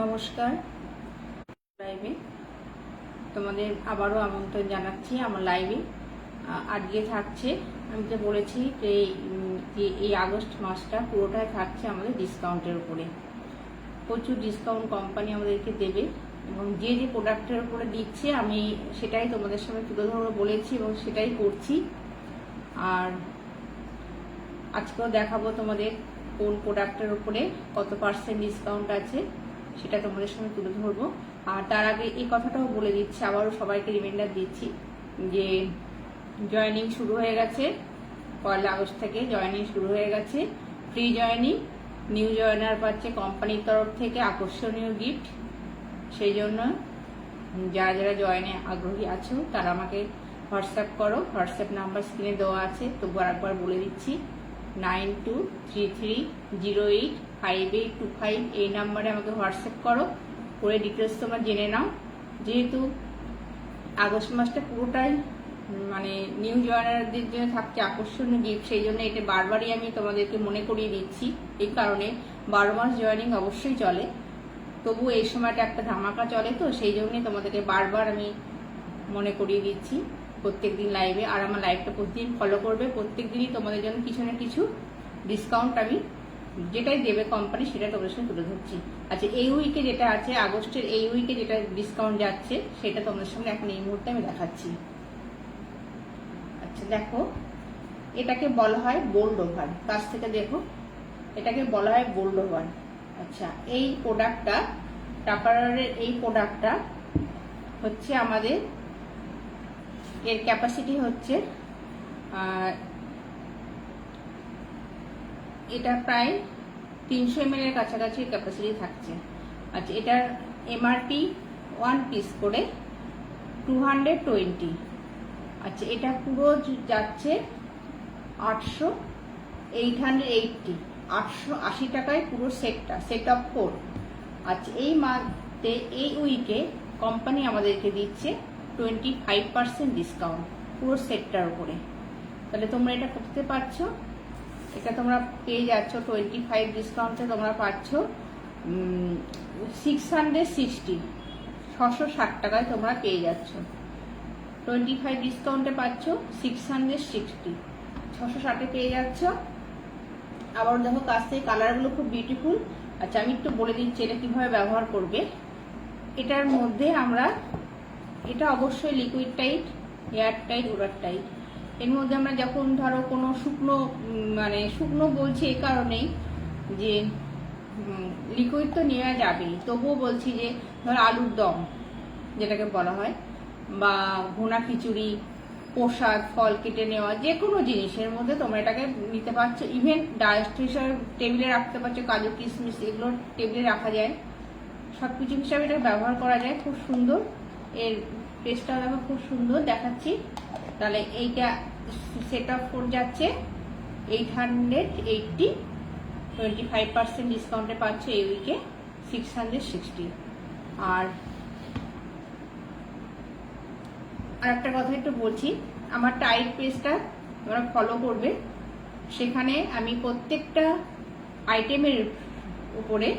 নমস্কার। লাইভে তোমাদের আবারও আমন্ত্রণ জানাচ্ছি আমার লাইভে। আজকে থাকছে, আমি তো বলেছি যে এই আগস্ট মাসটা পুরোটাই থাকছে আমাদের ডিসকাউন্টের উপরে। প্রচুর ডিসকাউন্ট কোম্পানি আমাদেরকে দেবে এবং যে যে প্রোডাক্টের উপরে দিচ্ছে আমি সেটাই তোমাদের সামনে তুলে ধরবো বলেছি এবং সেটাই করছি। আর আজকেও দেখাবো তোমাদের কোন প্রোডাক্টের উপরে কত % ডিসকাউন্ট আছে সেটা তোমাদের সঙ্গে তুলে ধরবো। আর তার আগে এই কথাটাও বলে দিচ্ছি, আবারও সবাইকে রিমাইন্ডার দিচ্ছি যে জয়েনিং শুরু হয়ে গেছে। 1 আগস্ট থেকে জয়েনিং শুরু হয়ে গেছে। ফ্রি জয়েনিং, নিউ জয়েনার পাচ্ছে কোম্পানির তরফ থেকে আকর্ষণীয় গিফট। সেই জন্য যারা যারা জয়েনে আগ্রহী আছো তারা আমাকে হোয়াটসঅ্যাপ করো। হোয়াটসঅ্যাপ নাম্বার স্ক্রিনে দেওয়া আছে, তবু আরেকবার বলে দিচ্ছি 9233085825 এই নাম্বারে আমাকে হোয়াটসঅ্যাপ করো, করে ডিটেলস তোমরা জেনে নাও। যেহেতু আগস্ট মাসটা পুরোটাই মানে নিউ জয়েনারদের জন্য থাকছে আকর্ষণীয় গিফট, সেই জন্য এটা বারবারই আমি তোমাদেরকে মনে করিয়ে দিচ্ছি। এই কারণে 12 মাস জয়েনিং অবশ্যই চলে, তবু এই সময়টা একটা ধামাকা চলে, তো সেই জন্যই তোমাদেরকে বারবার আমি মনে করিয়ে দিচ্ছি প্রত্যেকদিন লাইভে। আর আমার লাইভটা প্রতিদিন ফলো করবে, প্রত্যেক দিনই তোমাদের জন্য কিছু না কিছু ডিসকাউন্ট আমি যেটাই দেবে কোম্পানি সেটা তোমাদের সঙ্গে তুলে ধরছি। আচ্ছা, এই উইকে যেটা আছে আগস্টের এই উইকে যেটা ডিসকাউন্ট যাচ্ছে সেটা তোমাদের সঙ্গে এখন এই মুহূর্তে আমি দেখাচ্ছি। আচ্ছা দেখো, এটাকে বলা হয় বোল্ড ওভার। কাছ থেকে দেখো, এটাকে বলা হয় বোল্ড ওভার। আচ্ছা, এই প্রোডাক্টটা টাপারের এই প্রোডাক্টটা হচ্ছে আমাদের, এর ক্যাপাসিটি হচ্ছে এটা প্রায় 300 ml এর কাছাকাছি ক্যাপাসিটি থাকছে। আচ্ছা, এটার এমআরপি 1 পিস করে 220। আচ্ছা, এটা পুরো যাচ্ছে 880 টাকায় পুরো সেটটা, সেট অফ 4। আচ্ছা, এই মান্থে এই উইকে কোম্পানি আমাদেরকে দিচ্ছে 25% ডিসকাউন্ট পুরো সেটটার উপরে। তাহলে তোমরা এটা করতে পারছো, এটা তোমরা পেয়ে যাচ্ছ 25 ডিসকাউন্টে তোমরা পাচ্ছ 660 টাকায় তোমরা পেয়ে যাচ্ছ। 25 ডিসকাউন্টে পাচ্ছ 660 পেয়ে যাচ্ছ। আবার দেখো কাছ থেকে কালারগুলো খুব বিউটিফুল। আচ্ছা, আমি একটু বলে দিচ্ছি এটা কিভাবে ব্যবহার করবে। এটার মধ্যে আমরা, এটা অবশ্যই liquid tight, air tight, water tight. এর মধ্যে আমরা যখন ধরো কোনো শুকনো, মানে শুকনো বলছি এই কারণেই যে লিকুইড তো নেওয়া যাবেই, তবুও বলছি যে ধরো আলুর দম যেটাকে বলা হয়, বা ভুনা খিচুড়ি, প্রসাদ, ফল কেটে নেওয়া, যে কোনো জিনিসের মধ্যে তোমরা এটাকে নিতে পারছো। ইভেন ডায়েস্টিশন টেবিলে রাখতে পারছো, কাজু কিশমিশ এগুলো টেবিলে রাখা যায়, সবকিছু হিসাবে এটা ব্যবহার করা যায়। খুব সুন্দর, এর টেস্টটাও দেখো খুব সুন্দর দেখাচ্ছি। তাহলে এইটা সেট অফ 4 যাচ্ছে 880, 25% ডিসকাউন্টে পাচ্ছ এই উইকে 660। আর একটা কথা একটু বলছি, আমার টাইট পেজটা তোমরা ফলো করবে, সেখানে আমি প্রত্যেকটা আইটেমের উপরে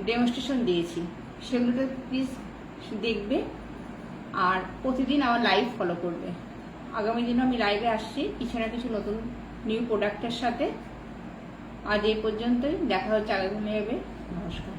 ডেমনস্ট্রেশন দিয়েছি, সেগুলোতে প্লিজ দেখবে। আর প্রতিদিন আমার লাইভ ফলো করবে। আগামী দিনও আমি লাইভে আসছি কিছু না কিছু নতুন নিউ প্রোডাক্টের সাথে। আজ এই পর্যন্তই, দেখা হচ্ছে আগামী লাইভে। নমস্কার।